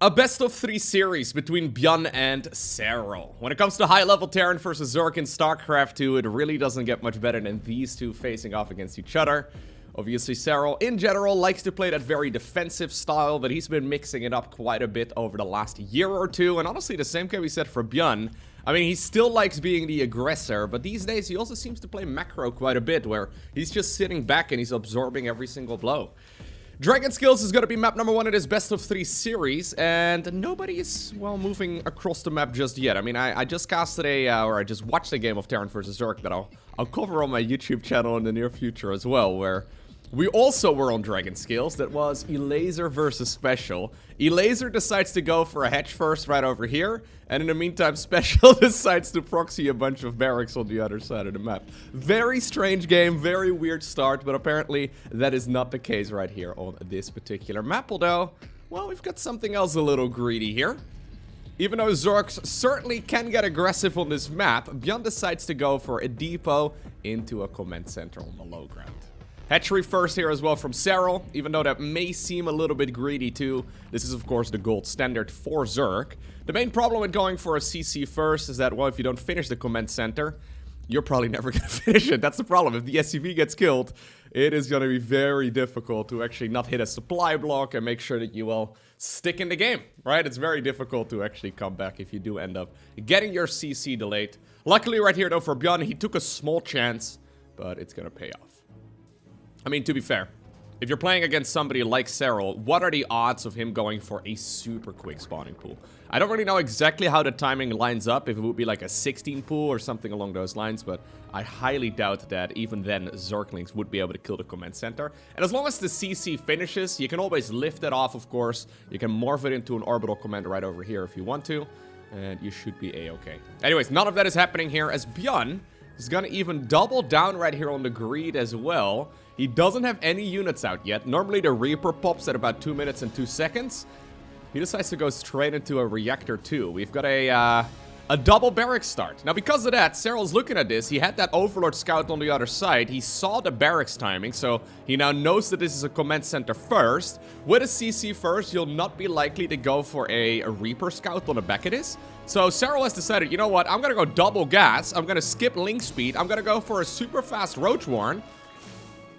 A best-of-3 series between ByuN and Serral. When it comes to high-level Terran versus ZERG in StarCraft 2, it really doesn't get much better than these two facing off against each other. Obviously, Serral, in general, likes to play that very defensive style, but he's been mixing it up quite a bit over the last year or two, and honestly, the same can be said for ByuN. I mean, he still likes being the aggressor, but these days he also seems to play macro quite a bit, where he's just sitting back and he's absorbing every single blow. Dragon Skills is going to be map number 1 in this best-of-3 series, and nobody is, well, moving across the map just yet. I mean, I just casted I just watched a game of Terran versus ZERG that I'll cover on my YouTube channel in the near future as well, where we also were on Dragon Skills. That was Elaser versus Special. Elaser decides to go for a hedge first right over here, and in the meantime, Special decides to proxy a bunch of barracks on the other side of the map. Very strange game, very weird start, but apparently that is not the case right here on this particular map, although, well, we've got something else a little greedy here. Even though Zergs certainly can get aggressive on this map, ByuN decides to go for a depot into a command center on the low ground. Hatchery first here as well from Serral, even though that may seem a little bit greedy too. This is of course the gold standard for ZERG. The main problem with going for a CC first is that, well, if you don't finish the command center, you're probably never going to finish it. That's the problem. If the SCV gets killed, it is going to be very difficult to actually not hit a supply block and make sure that you will stick in the game, right? It's very difficult to actually come back if you do end up getting your CC delayed. Luckily right here though for ByuN, he took a small chance, but it's going to pay off. I mean, to be fair, if you're playing against somebody like Serral, what are the odds of him going for a super quick spawning pool? I don't really know exactly how the timing lines up, if it would be like a 16 pool or something along those lines, but I highly doubt that even then Zerglings would be able to kill the command center. And as long as the CC finishes, you can always lift it off, of course. You can morph it into an orbital command right over here if you want to, and you should be a-okay. Anyways, none of that is happening here as ByuN is gonna even double down right here on the greed as well. He doesn't have any units out yet. Normally the Reaper pops at about 2 minutes and 2 seconds. He decides to go straight into a Reactor 2. We've got a double barracks start. Now because of that, Serral's looking at this. He had that Overlord scout on the other side. He saw the barracks timing, so he now knows that this is a command center first. With a CC first, you'll not be likely to go for a Reaper scout on the back of this. So Serral has decided, you know what, I'm gonna go double gas. I'm gonna skip link speed. I'm gonna go for a super fast Roach Warren.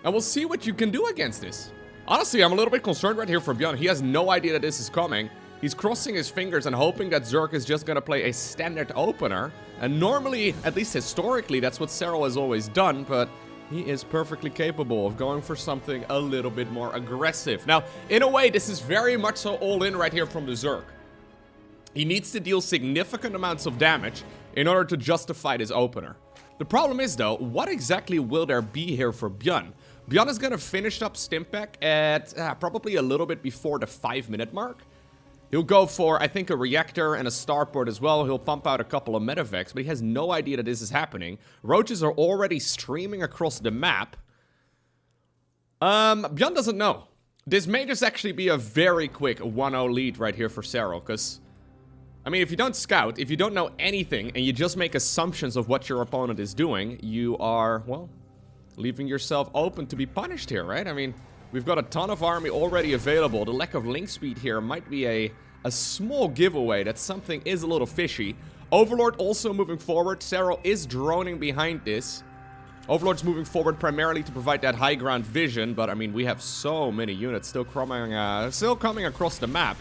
And we'll see what you can do against this. Honestly, I'm a little bit concerned right here for ByuN. He has no idea that this is coming. He's crossing his fingers and hoping that ZERG is just going to play a standard opener. And normally, at least historically, that's what Serral has always done. But he is perfectly capable of going for something a little bit more aggressive. Now, in a way, this is very much so all in right here from the ZERG. He needs to deal significant amounts of damage in order to justify this opener. The problem is, though, what exactly will there be here for ByuN? ByuN is going to finish up Stimpack at probably a little bit before the 5-minute mark. He'll go for, I think, a Reactor and a Starport as well. He'll pump out a couple of Medivacs, but he has no idea that this is happening. Roaches are already streaming across the map. ByuN doesn't know. This may just actually be a very quick 1-0 lead right here for Serral, because, I mean, if you don't scout, if you don't know anything, and you just make assumptions of what your opponent is doing, you are, well, leaving yourself open to be punished here, right? I mean, we've got a ton of army already available. The lack of link speed here might be a small giveaway that something is a little fishy. Overlord also moving forward. Serral is droning behind this. Overlord's moving forward primarily to provide that high ground vision, but I mean, we have so many units still coming across the map.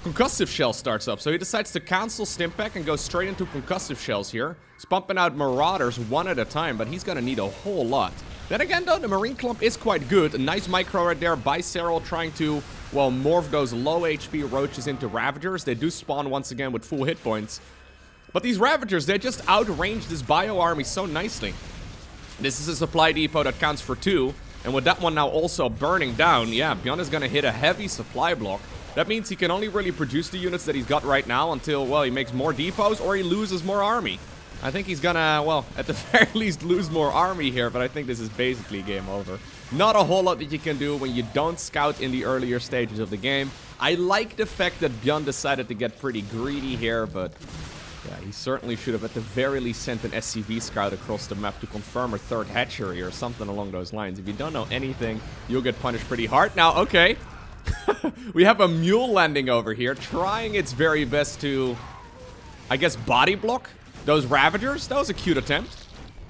Concussive Shell starts up, so he decides to cancel Stimpack and go straight into Concussive Shells here. He's pumping out Marauders one at a time, but he's gonna need a whole lot. Then again, though, the Marine Clump is quite good. A nice micro right there by Serral trying to, well, morph those low HP Roaches into Ravagers. They do spawn once again with full hit points. But these Ravagers, they just outrange this Bio army so nicely. This is a supply depot that counts for 2. And with that one now also burning down, yeah, ByuN is gonna hit a heavy supply block. That means he can only really produce the units that he's got right now until, well, he makes more depots or he loses more army. I think he's gonna, well, at the very least lose more army here, but I think this is basically game over. Not a whole lot that you can do when you don't scout in the earlier stages of the game. I like the fact that ByuN decided to get pretty greedy here, but yeah, he certainly should have at the very least sent an SCV scout across the map to confirm a third hatchery or something along those lines. If you don't know anything, you'll get punished pretty hard. Now, okay. We have a mule landing over here, trying its very best to, I guess, body block those Ravagers. That was a cute attempt.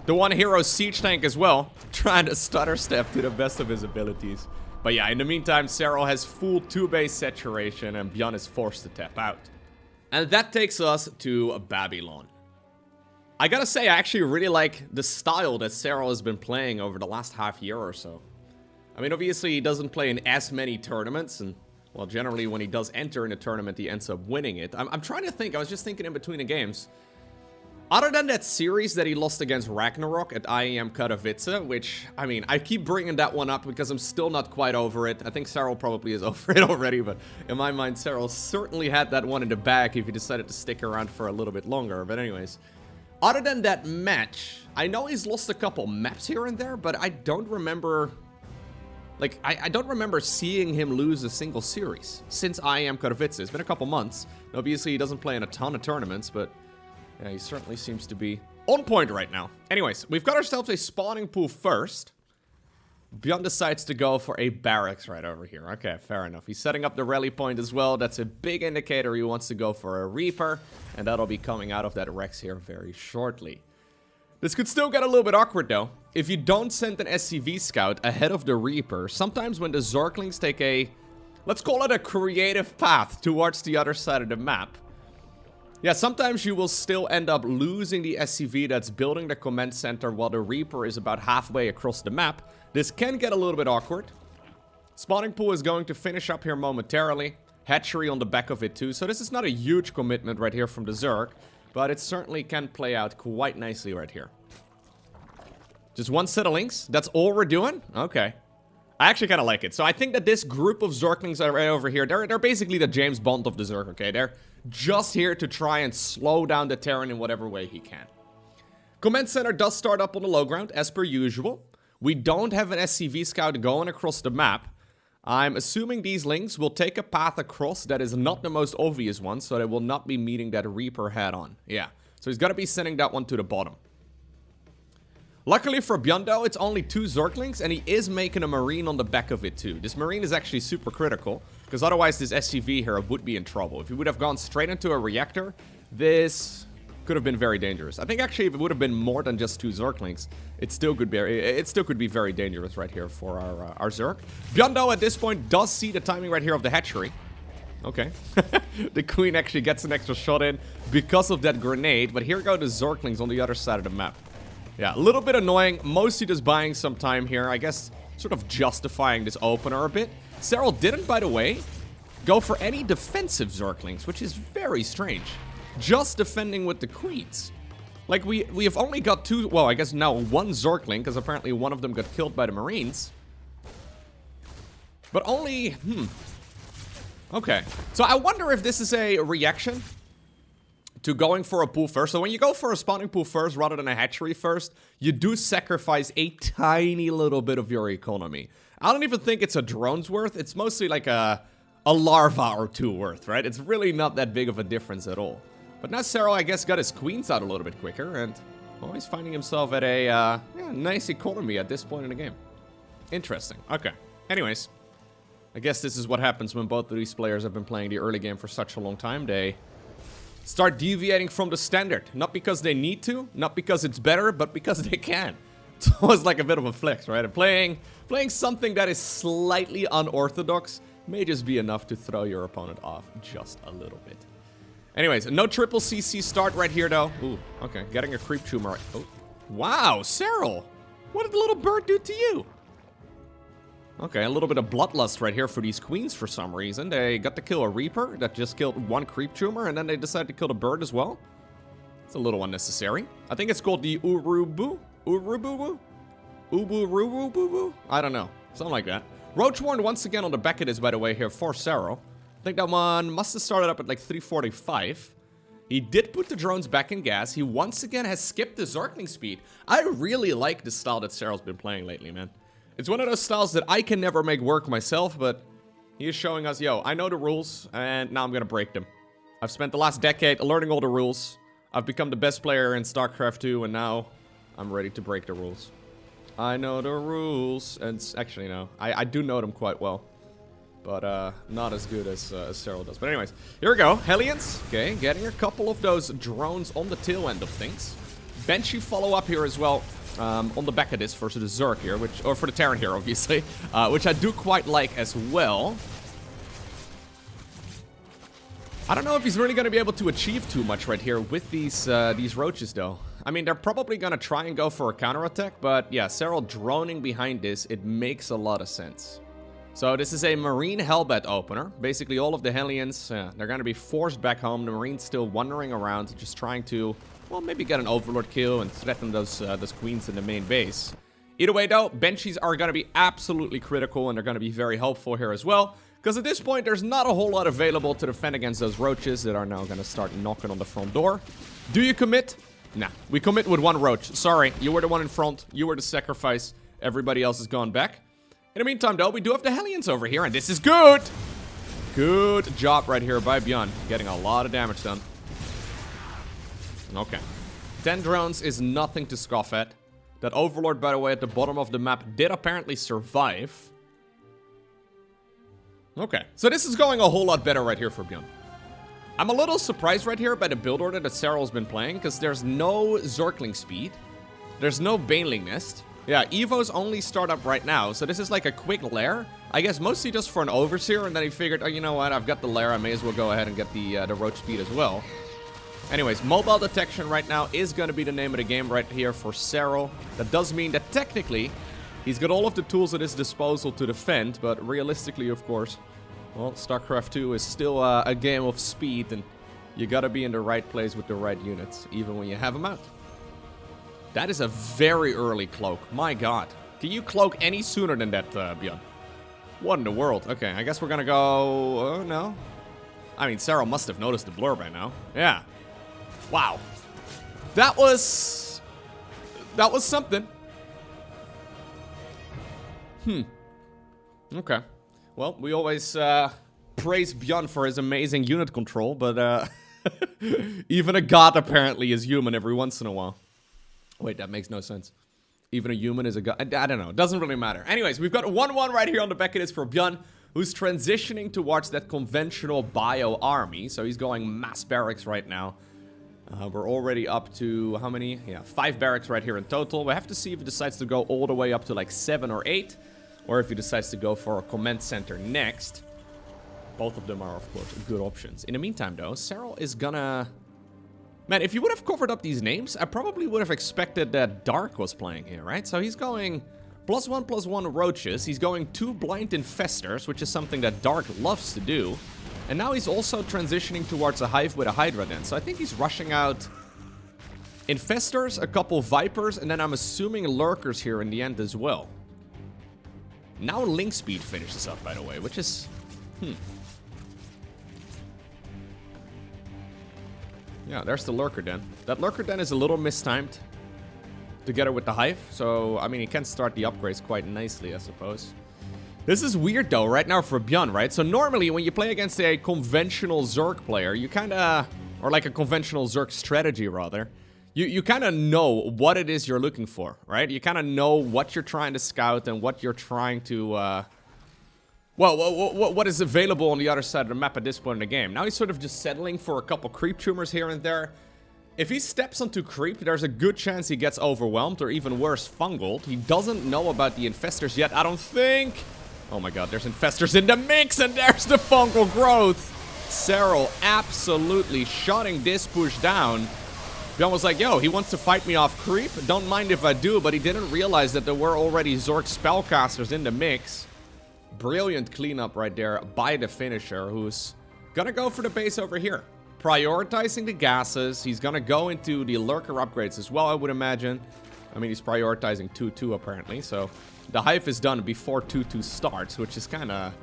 The one hero siege tank as well, trying to stutter step to the best of his abilities. But yeah, in the meantime, Serral has full 2-base saturation and ByuN is forced to tap out. And that takes us to Babylon. I gotta say, I actually really like the style that Serral has been playing over the last half year or so. I mean, obviously, he doesn't play in as many tournaments, and, well, generally, when he does enter in a tournament, he ends up winning it. I'm trying to think. I was just thinking in between the games. Other than that series that he lost against Ragnarok at IEM Katowice, which, I mean, I keep bringing that one up because I'm still not quite over it. I think Serral probably is over it already, but in my mind, Serral certainly had that one in the bag if he decided to stick around for a little bit longer. But anyways, other than that match, I know he's lost a couple maps here and there, but I don't remember... Like, I don't remember seeing him lose a single series since IEM Katowice. It's been a couple months. Obviously, he doesn't play in a ton of tournaments, but... yeah, he certainly seems to be on point right now. Anyways, we've got ourselves a spawning pool first. ByuN decides to go for a barracks right over here. Okay, fair enough. He's setting up the rally point as well. That's a big indicator he wants to go for a Reaper. And that'll be coming out of that Rex here very shortly. This could still get a little bit awkward though. If you don't send an SCV scout ahead of the Reaper, sometimes when the Zerglings take a, let's call it a creative path towards the other side of the map, yeah, sometimes you will still end up losing the SCV that's building the command center while the Reaper is about halfway across the map. This can get a little bit awkward. Spawning pool is going to finish up here momentarily. Hatchery on the back of it too. So this is not a huge commitment right here from the Zerg, but it certainly can play out quite nicely right here. Just one set of links. That's all we're doing? Okay. I actually kind of like it. So I think that this group of Zerglings right over here, they're basically the James Bond of the Zerg, okay? They're just here to try and slow down the Terran in whatever way he can. Command Center does start up on the low ground, as per usual. We don't have an SCV scout going across the map. I'm assuming these links will take a path across that is not the most obvious one, so they will not be meeting that Reaper head on. Yeah, so he's got to be sending that one to the bottom. Luckily for ByuN though, it's only 2 Zerglings, and he is making a Marine on the back of it too. This Marine is actually super critical, because otherwise this SCV here would be in trouble. If he would have gone straight into a reactor, this could have been very dangerous. I think actually if it would have been more than just 2 Zerglings, it still could be very dangerous right here for our Zerg. ByuN though at this point does see the timing right here of the hatchery. Okay. The Queen actually gets an extra shot in because of that grenade, but here go the Zerglings on the other side of the map. Yeah, a little bit annoying, mostly just buying some time here, I guess sort of justifying this opener a bit. Serral didn't, by the way, go for any defensive Zerglings, which is very strange. Just defending with the Queens. Like, we have only got 2, well, I guess now 1 Zergling, because apparently one of them got killed by the Marines. But only, okay. So I wonder if this is a reaction to going for a pool first. So when you go for a spawning pool first rather than a hatchery first, you do sacrifice a tiny little bit of your economy. I don't even think it's a drone's worth. It's mostly like a larva or 2 worth, right? It's really not that big of a difference at all. But now Serral, I guess, got his queens out a little bit quicker, and well, he's finding himself at a yeah, nice economy at this point in the game. Interesting. Okay. Anyways, I guess this is what happens when both of these players have been playing the early game for such a long time. They start deviating from the standard. Not because they need to, not because it's better, but because they can. It's always like a bit of a flex, right? And playing something that is slightly unorthodox may just be enough to throw your opponent off just a little bit. Anyways, no triple CC start right here, though. Ooh, okay. Getting a creep tumor. Oh, wow, Serral. What did the little bird do to you? Okay, a little bit of bloodlust right here for these queens for some reason. They got to kill a Reaper that just killed 1 creep tumor, and then they decided to kill the bird as well. It's a little unnecessary. I think it's called the Urubu? Urubu? Ubu-rubu-boo-boo? I don't know. Something like that. Roachwarn once again on the back of this, by the way, here for Serral. I think that one must have started up at like 345. He did put the drones back in gas. He once again has skipped the Zergling speed. I really like the style that Serral's been playing lately, man. It's one of those styles that I can never make work myself, but he is showing us, yo, I know the rules, and now I'm gonna break them. I've spent the last decade learning all the rules. I've become the best player in StarCraft 2, and now I'm ready to break the rules. I know the rules, and actually, no, I do know them quite well. But not as good as Serral does. But anyways, here we go. Hellions, okay, getting a couple of those drones on the tail end of things. Benchy follow up here as well on the back of this versus the Zerg here, or for the Terran here, obviously, which I do quite like as well. I don't know if he's really going to be able to achieve too much right here with these roaches, though. I mean, they're probably going to try and go for a counterattack, but yeah, Serral droning behind this, it makes a lot of sense. So this is a Marine Hellbat opener. Basically, all of the Hellions, they're going to be forced back home. The Marines still wandering around, just trying to, well, maybe get an Overlord kill and threaten those queens in the main base. Either way, though, Banshees are going to be absolutely critical, and they're going to be very helpful here as well. Because at this point, there's not a whole lot available to defend against those roaches that are now going to start knocking on the front door. Do you commit? Nah, we commit with one roach. Sorry, you were the one in front. You were the sacrifice. Everybody else has gone back. In the meantime, though, we do have the Hellions over here, and this is good. Good job right here by ByuN. Getting a lot of damage done. Okay. 10 drones is nothing to scoff at. That Overlord, by the way, at the bottom of the map did apparently survive. Okay, so this is going a whole lot better right here for ByuN. I'm a little surprised right here by the build order that Serral's been playing, because there's no Zergling speed. There's no Baneling Nest. Yeah, Evo's only start up right now, so this is like a quick lair. I guess mostly just for an Overseer, and then he figured, oh, you know what, I've got the lair, I may as well go ahead and get the roach speed as well. Anyways, mobile detection right now is going to be the name of the game right here for Serral. That does mean that technically, he's got all of the tools at his disposal to defend, but realistically, of course, well, StarCraft 2 is still a game of speed, and you gotta be in the right place with the right units, even when you have them out. That is a very early cloak. My god. Can you cloak any sooner than that, ByuN? What in the world? Okay, I guess we're gonna go... Oh, no. I mean, Serral must have noticed the blur by now. Yeah. Wow. That was something. Okay. Well, we always praise ByuN for his amazing unit control, but even a god apparently is human every once in a while. Wait, that makes no sense. Even a human is a god. I don't know. It doesn't really matter. Anyways, we've got 1-1 right here on the back of this for ByuN, who's transitioning towards that conventional bio army. So he's going mass barracks right now. We're already up to, how many? Yeah, 5 barracks right here in total. We have to see if he decides to go all the way up to like 7 or 8. Or if he decides to go for a command center next. Both of them are, of course, good options. In the meantime, though, Serral is gonna... Man, if you would have covered up these names, I probably would have expected that Dark was playing here, right? So he's going +1/+1 roaches. He's going 2 blind infestors, which is something that Dark loves to do. And now he's also transitioning towards a hive with a Hydra then. So I think he's rushing out infestors, a couple vipers, and then I'm assuming lurkers here in the end as well. Now Link Speed finishes up, by the way, which is... Yeah, there's the Lurker Den. That Lurker Den is a little mistimed together with the Hive. So, I mean, he can start the upgrades quite nicely, I suppose. This is weird, though, right now for ByuN, right? So, normally, when you play against a conventional Zerg player, you kind of... Or like a conventional Zerg strategy, rather. You kind of know what it is you're looking for, right? You kind of know what you're trying to scout and what you're trying to... what is available on the other side of the map at this point in the game. Now he's sort of just settling for a couple creep tumors here and there. If he steps onto creep, there's a good chance he gets overwhelmed or even worse, fungled. He doesn't know about the infestors yet, I don't think. Oh my god, there's infestors in the mix and there's the fungal growth. Serral absolutely shutting this push down. ByuN was like, yo, he wants to fight me off creep. Don't mind if I do, but he didn't realize that there were already Zerg spellcasters in the mix. Brilliant cleanup right there by the finisher, who's gonna go for the base over here. Prioritizing the gases. He's gonna go into the lurker upgrades as well, I would imagine. I mean, he's prioritizing 2-2 apparently, so the hive is done before 2-2 starts, which is kind of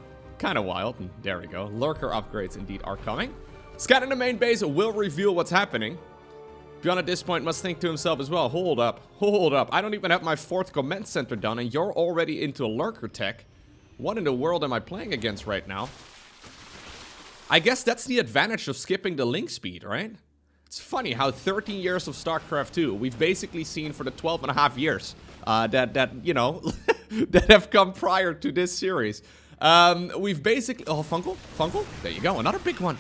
wild. And there we go. Lurker upgrades indeed are coming. Scanning the main base will reveal what's happening. ByuN at this point must think to himself as well, hold up. I don't even have my 4th command center done, and you're already into lurker tech. What in the world am I playing against right now? I guess that's the advantage of skipping the link speed, right? It's funny how 13 years of StarCraft 2, we've basically seen for the 12.5 years that you know, that have come prior to this series. We've basically... Oh, Fungal? There you go, another big one.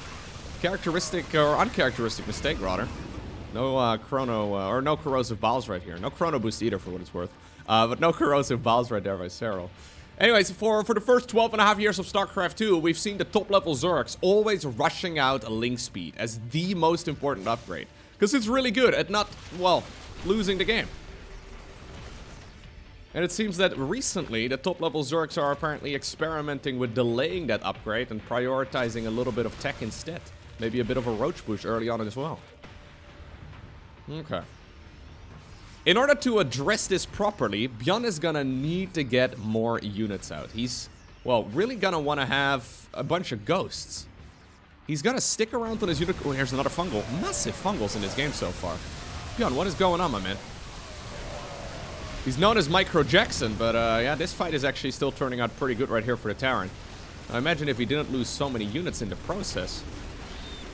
Characteristic, or uncharacteristic mistake, rather. No chrono, or no corrosive balls right here. No chrono boost either, for what it's worth. But no corrosive balls right there by Serral. Anyways, for the first 12.5 years of StarCraft 2, we've seen the top-level Zergs always rushing out a link speed as the most important upgrade. Because it's really good at not, well, losing the game. And it seems that recently, the top-level Zergs are apparently experimenting with delaying that upgrade and prioritizing a little bit of tech instead. Maybe a bit of a roach push early on as well. Okay. In order to address this properly, ByuN is gonna need to get more units out. He's, well, really gonna want to have a bunch of ghosts. He's gonna stick around on his unit. Oh, here's another fungal. Massive fungals in this game so far. ByuN, what is going on, my man? He's known as Micro Jackson, but yeah, this fight is actually still turning out pretty good right here for the Terran. I imagine if he didn't lose so many units in the process.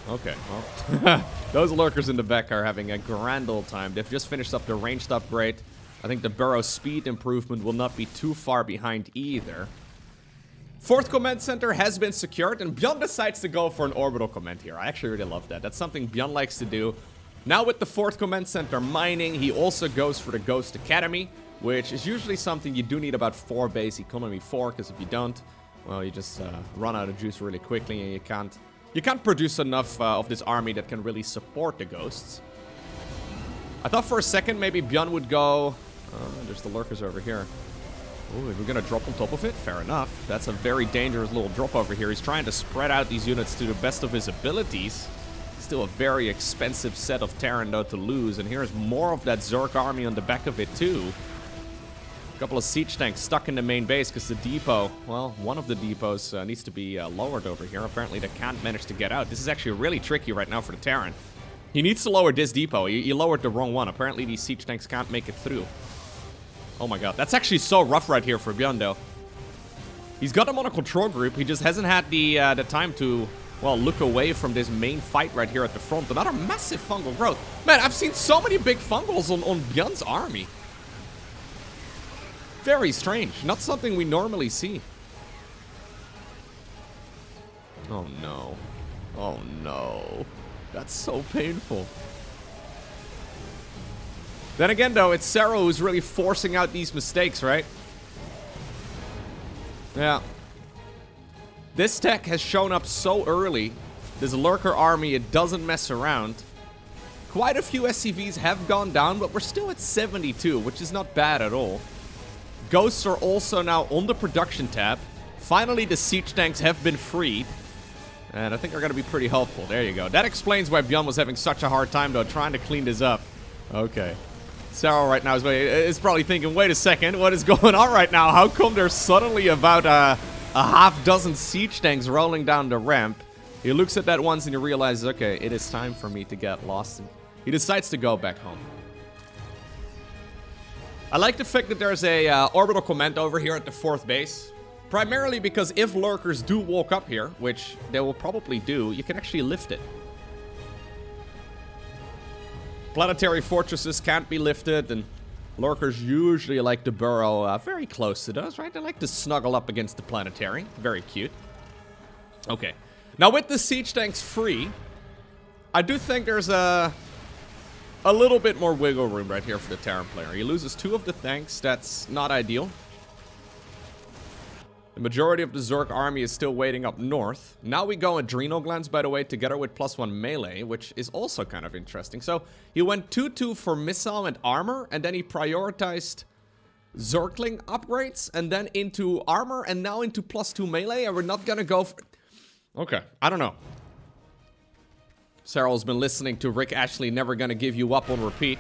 Okay, well, those lurkers in the back are having a grand old time. They've just finished up the ranged upgrade. I think the burrow speed improvement will not be too far behind either. Fourth command center has been secured, and ByuN decides to go for an orbital command here. I actually really love that. That's something ByuN likes to do. Now with the fourth command center mining, he also goes for the Ghost Academy, which is usually something you do need about 4 base economy for, because if you don't, well, you just run out of juice really quickly, and you can't produce enough of this army that can really support the ghosts. I thought for a second maybe ByuN would go... there's the lurkers over here. Ooh, we're gonna drop on top of it? Fair enough. That's a very dangerous little drop over here. He's trying to spread out these units to the best of his abilities. Still a very expensive set of Terran though to lose. And here's more of that Zerg army on the back of it too. A couple of siege tanks stuck in the main base because the depot, well, one of the depots needs to be lowered over here. Apparently they can't manage to get out. This is actually really tricky right now for the Terran. He needs to lower this depot. He lowered the wrong one. Apparently these siege tanks can't make it through. Oh my god, that's actually so rough right here for ByuN though. He's got him on a control group. He just hasn't had the time to, well, look away from this main fight right here at the front. Another massive fungal growth. Man, I've seen so many big fungals on ByuN's army. Very strange. Not something we normally see. Oh no. Oh no. That's so painful. Then again, though, it's Serral who's really forcing out these mistakes, right? Yeah. This tech has shown up so early. This lurker army, it doesn't mess around. Quite a few SCVs have gone down, but we're still at 72, which is not bad at all. Ghosts are also now on the production tab. Finally, the siege tanks have been freed. And I think they're going to be pretty helpful. There you go. That explains why ByuN was having such a hard time, though, trying to clean this up. Okay. Serral right now is probably thinking, wait a second, what is going on right now? How come there's suddenly about a half dozen siege tanks rolling down the ramp? He looks at that once and he realizes, okay, it is time for me to get lost. And he decides to go back home. I like the fact that there's a orbital command over here at the 4th base. Primarily because if lurkers do walk up here, which they will probably do, you can actually lift it. Planetary fortresses can't be lifted, and lurkers usually like to burrow very close to those, right? They like to snuggle up against the planetary. Very cute. Okay. Now with the siege tanks free, I do think there's a little bit more wiggle room right here for the Terran player. He loses 2 of the tanks. That's not ideal. The majority of the Zerg army is still waiting up north. Now we go Adrenal Glands, by the way, together with +1 melee, which is also kind of interesting. So he went 2-2 for missile and armor, and then he prioritized Zergling upgrades, and then into armor, and now into +2 melee, and we're not gonna go for... Okay, I don't know. Serral's been listening to Rick Ashley, Never Gonna Give You Up on repeat.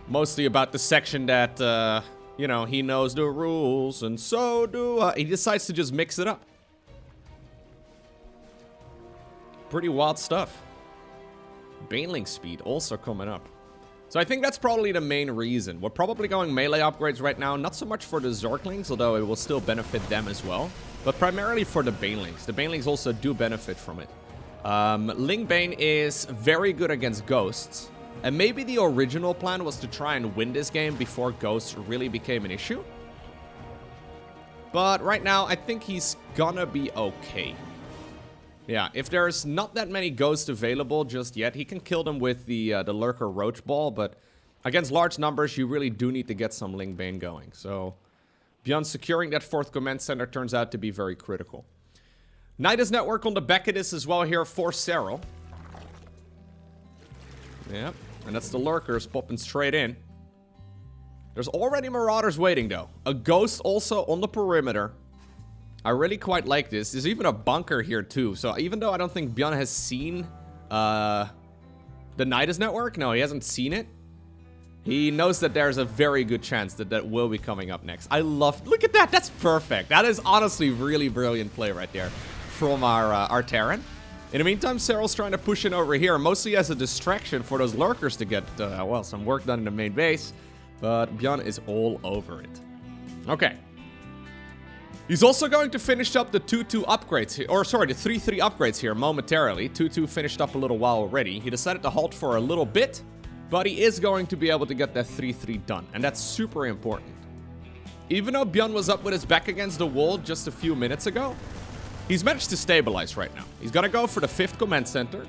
Mostly about the section that, you know, he knows the rules, and so do I. He decides to just mix it up. Pretty wild stuff. Baneling speed also coming up. So I think that's probably the main reason. We're probably going melee upgrades right now, not so much for the Zerglings, although it will still benefit them as well, but primarily for the Banelings. The Banelings also do benefit from it. Lingbane is very good against ghosts. And maybe the original plan was to try and win this game before ghosts really became an issue. But right now, I think he's gonna be okay. Yeah, if there's not that many ghosts available just yet, he can kill them with the Lurker Roach Ball, but against large numbers, you really do need to get some Ling Bane going. So, ByuN securing that 4th command center turns out to be very critical. Nidus Network on the back of this as well here for Serral. Yep, and that's the Lurkers popping straight in. There's already Marauders waiting, though. A Ghost also on the perimeter. I really quite like this. There's even a bunker here, too. So even though I don't think ByuN has seen the Nidus Network, no, he hasn't seen it. He knows that there's a very good chance that that will be coming up next. I love... Look at that! That's perfect! That is honestly really brilliant play right there from our Terran. In the meantime, Serral's trying to push in over here, mostly as a distraction for those Lurkers to get, well, some work done in the main base. But ByuN is all over it. Okay. He's also going to finish up the 2-2 upgrades here, or sorry, the 3-3 upgrades here momentarily. 2-2 finished up a little while already. He decided to halt for a little bit, but he is going to be able to get that 3-3 done, and that's super important. Even though ByuN was up with his back against the wall just a few minutes ago, he's managed to stabilize right now. He's gonna go for the 5th command center.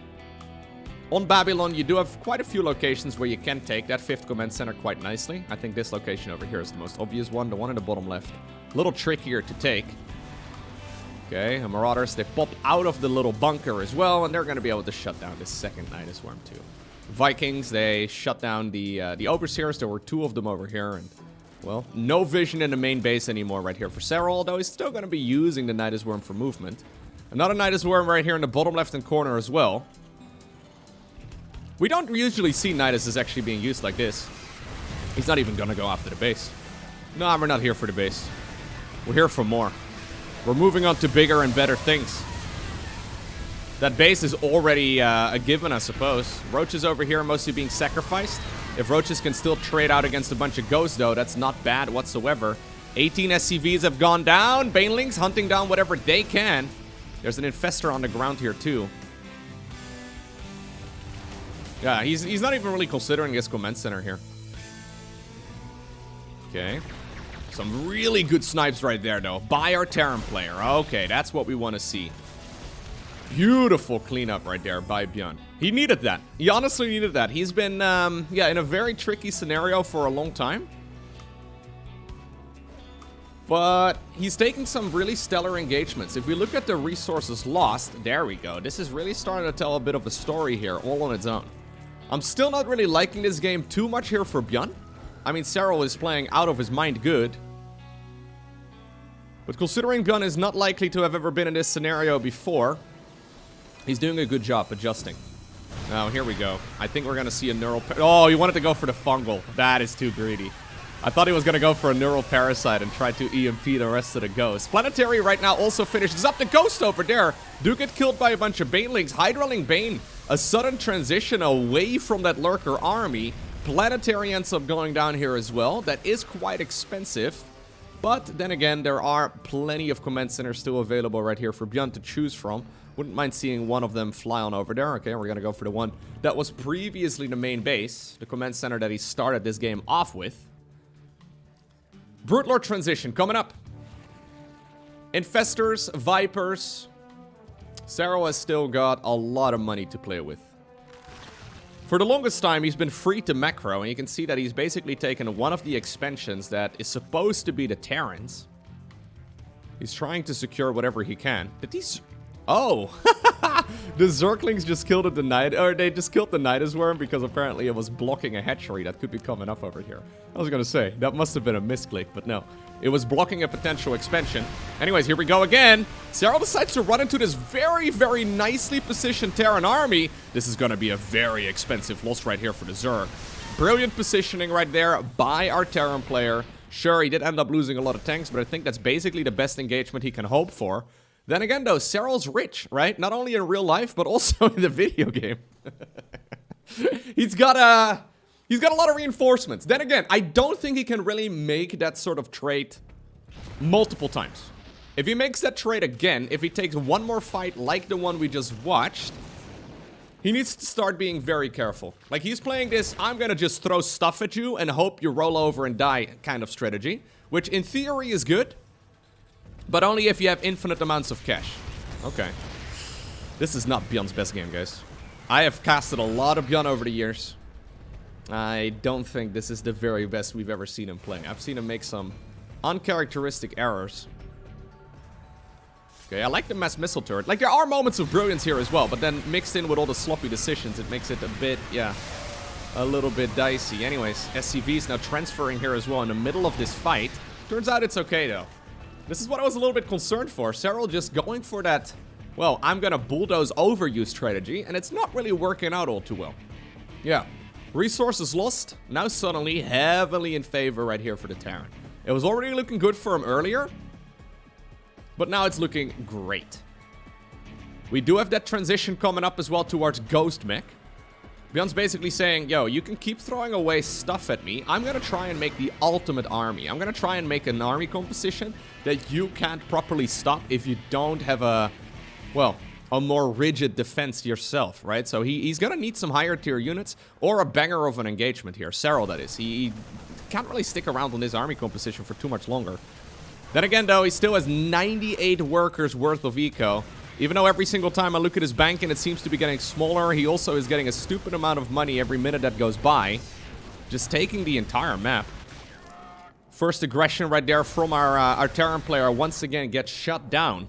On Babylon, you do have quite a few locations where you can take that 5th command center quite nicely. I think this location over here is the most obvious one, the one in the bottom left. A little trickier to take. Okay, and Marauders, they pop out of the little bunker as well, and they're going to be able to shut down the second Nidus Worm too. Vikings, they shut down the Overseers. There were 2 of them over here, and, well, no vision in the main base anymore right here for Serral, although he's still going to be using the Nidus Worm for movement. Another Nidus Worm right here in the bottom left-hand corner as well. We don't usually see Nidus actually being used like this. He's not even going to go after the base. No, we're not here for the base. We're here for more. We're moving on to bigger and better things. That base is already a given, I suppose. Roaches over here mostly being sacrificed. If Roaches can still trade out against a bunch of ghosts, though, that's not bad whatsoever. 18 SCVs have gone down. Banelings hunting down whatever they can. There's an Infestor on the ground here, too. Yeah, he's not even really considering his command center here. Okay. Some really good snipes right there, though, by our Terran player. Okay, that's what we want to see. Beautiful cleanup right there by ByuN. He needed that. He honestly needed that. He's been, yeah, in a very tricky scenario for a long time. But he's taking some really stellar engagements. If we look at the resources lost, there we go. This is really starting to tell a bit of a story here, all on its own. I'm still not really liking this game too much here for ByuN. I mean, Serral is playing out of his mind good. But considering ByuN is not likely to have ever been in this scenario before, he's doing a good job adjusting. Now, here we go. I think we're going to see a neural... Oh, he wanted to go for the fungal. That is too greedy. I thought he was going to go for a neural parasite and try to EMP the rest of the ghosts. Planetary right now also finishes up. The ghost over there do get killed by a bunch of Banelings. Hydraling Bane, a sudden transition away from that Lurker army. Planetary ends up going down here as well. That is quite expensive. But then again, there are plenty of command centers still available right here for ByuN to choose from. Wouldn't mind seeing one of them fly on over there. Okay, we're going to go for the one that was previously the main base. The command center that he started this game off with. Broodlord transition coming up. Infestors, Vipers. Serral has still got a lot of money to play with. For the longest time, he's been free to macro, and you can see that he's basically taken one of the expansions that is supposed to be the Terrans. He's trying to secure whatever he can. Did these... Oh! The Zerglings just killed the they just killed the Nidus Worm because apparently it was blocking a hatchery that could be coming up over here. I was gonna say, that must have been a misclick, but no. It was blocking a potential expansion. Anyways, here we go again. Serral decides to run into this very, very nicely positioned Terran army. This is gonna be a very expensive loss right here for the Zerg. Brilliant positioning right there by our Terran player. Sure, he did end up losing a lot of tanks, but I think that's basically the best engagement he can hope for. Then again, though, Serral's rich, right? Not only in real life, but also in the video game. He's got a lot of reinforcements. Then again, I don't think he can really make that sort of trade multiple times. If he makes that trade again, if he takes one more fight like the one we just watched, he needs to start being very careful. Like, he's playing this, I'm gonna just throw stuff at you and hope you roll over and die kind of strategy, which in theory is good. But only if you have infinite amounts of cash. Okay. This is not ByuN's best game, guys. I have casted a lot of ByuN over the years. I don't think this is the very best we've ever seen him play. I've seen him make some uncharacteristic errors. Okay, I like the mass missile turret. Like, there are moments of brilliance here as well, but then mixed in with all the sloppy decisions, it makes it a bit, yeah, a little bit dicey. Anyways, SCV is now transferring here as well in the middle of this fight. Turns out it's okay, though. This is what I was a little bit concerned for. Serral just going for that, well, I'm gonna bulldoze over you strategy, and it's not really working out all too well. Yeah, resources lost, now suddenly heavily in favor right here for the Terran. It was already looking good for him earlier, but now it's looking great. We do have that transition coming up as well towards Ghost Mech. ByuN's basically saying, yo, you can keep throwing away stuff at me. I'm gonna try and make the ultimate army. I'm gonna try and make an army composition that you can't properly stop if you don't have a, well, a more rigid defense yourself, right? So he's gonna need some higher tier units or a banger of an engagement here. Serral, that is. He can't really stick around on this army composition for too much longer. Then again, though, he still has 98 workers worth of eco. Even though every single time I look at his bank and it seems to be getting smaller, he also is getting a stupid amount of money every minute that goes by. Just taking the entire map. First aggression right there from our Terran player once again gets shut down.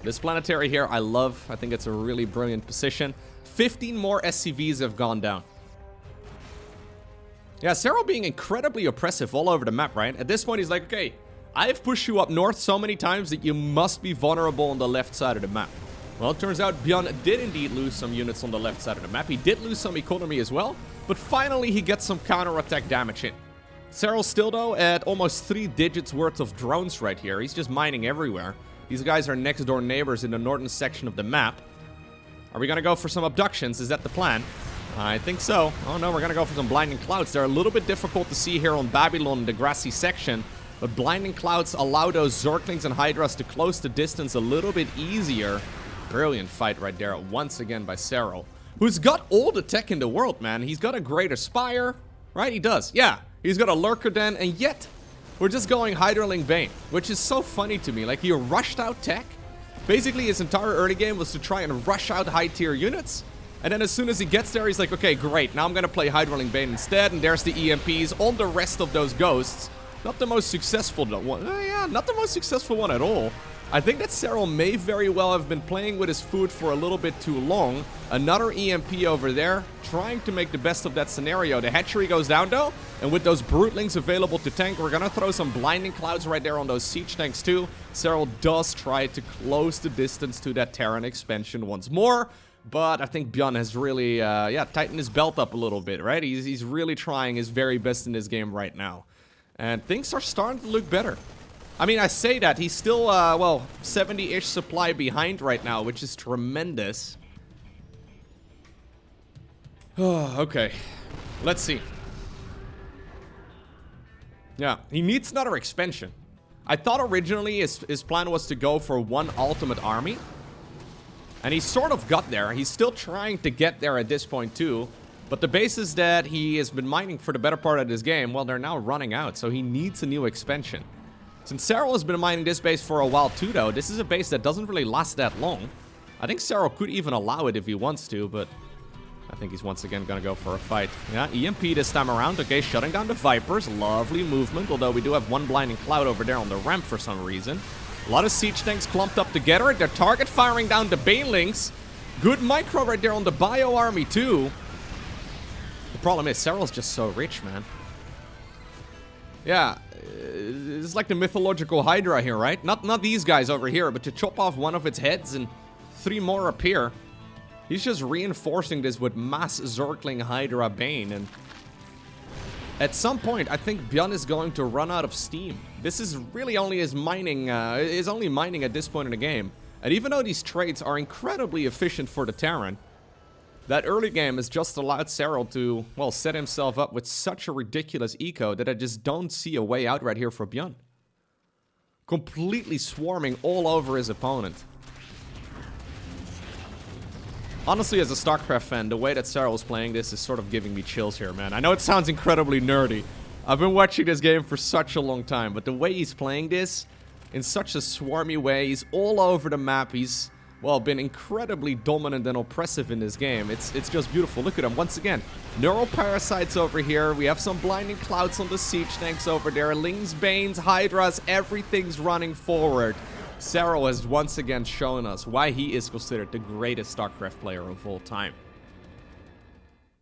This planetary here, I love. I think it's a really brilliant position. 15 more SCVs have gone down. Yeah, Serral being incredibly oppressive all over the map, right? At this point, he's like, okay, I've pushed you up north so many times that you must be vulnerable on the left side of the map. Well, it turns out ByuN did indeed lose some units on the left side of the map. He did lose some economy as well, but finally he gets some counter-attack damage in. Serral still, though, at almost 3 digits worth of drones right here. He's just mining everywhere. These guys are next-door neighbors in the northern section of the map. Are we gonna go for some abductions? Is that the plan? I think so. Oh no, we're gonna go for some blinding clouds. They're a little bit difficult to see here on Babylon, the grassy section, but blinding clouds allow those Zerglings and Hydras to close the distance a little bit easier. Brilliant fight right there, once again by Serral, who's got all the tech in the world, man. He's got a great Aspire, right? He does, yeah. He's got a Lurker Den, and yet we're just going Hydraling Bane, which is so funny to me. Like, he rushed out tech. Basically, his entire early game was to try and rush out high-tier units. And then as soon as he gets there, he's like, okay, great. Now I'm going to play Hydraling Bane instead. And there's the EMPs on the rest of those ghosts. Not the most successful one. Yeah, not the most successful one at all. I think that Serral may very well have been playing with his food for a little bit too long. Another EMP over there, trying to make the best of that scenario. The hatchery goes down, though. And with those Brutelings available to tank, we're going to throw some blinding clouds right there on those siege tanks, too. Serral does try to close the distance to that Terran expansion once more. But I think ByuN has really, yeah, tightened his belt up a little bit, right? He's really trying his very best in this game right now. And things are starting to look better. I mean, I say that. He's still, well, 70-ish supply behind right now, which is tremendous. Oh, okay. Let's see. Yeah, he needs another expansion. I thought originally his plan was to go for one ultimate army. And he sort of got there. He's still trying to get there at this point too. But the bases that he has been mining for the better part of this game, well, they're now running out. So he needs a new expansion. Since Serral has been mining this base for a while too, though, this is a base that doesn't really last that long. I think Serral could even allow it if he wants to, but I think he's once again going to go for a fight. Yeah, EMP this time around. Okay, shutting down the Vipers. Lovely movement, although we do have one blinding cloud over there on the ramp for some reason. A lot of siege tanks clumped up together. Their target firing down the Banelings. Good micro right there on the Bio army, too. The problem is, Serral's just so rich, man. Yeah, it's like the mythological Hydra here, right? Not these guys over here, but to chop off one of its heads and 3 more appear. He's just reinforcing this with mass Zergling Hydra Bane, and at some point, I think ByuN is going to run out of steam. This is really only his mining, is only mining at this point in the game. And even though these trades are incredibly efficient for the Terran, that early game has just allowed Serral to, well, set himself up with such a ridiculous eco that I just don't see a way out right here for ByuN. Completely swarming all over his opponent. Honestly, as a StarCraft fan, the way that Serral is playing this is sort of giving me chills here, man. I know it sounds incredibly nerdy. I've been watching this game for such a long time, but the way he's playing this, in such a swarmy way. He's all over the map. He's, well, been incredibly dominant and oppressive in this game. It's just beautiful. Look at him once again. Neural Parasites over here. We have some Blinding Clouds on the Siege Tanks over there. Lings, Banes, Hydras, everything's running forward. Serral has once again shown us why he is considered the greatest StarCraft player of all time.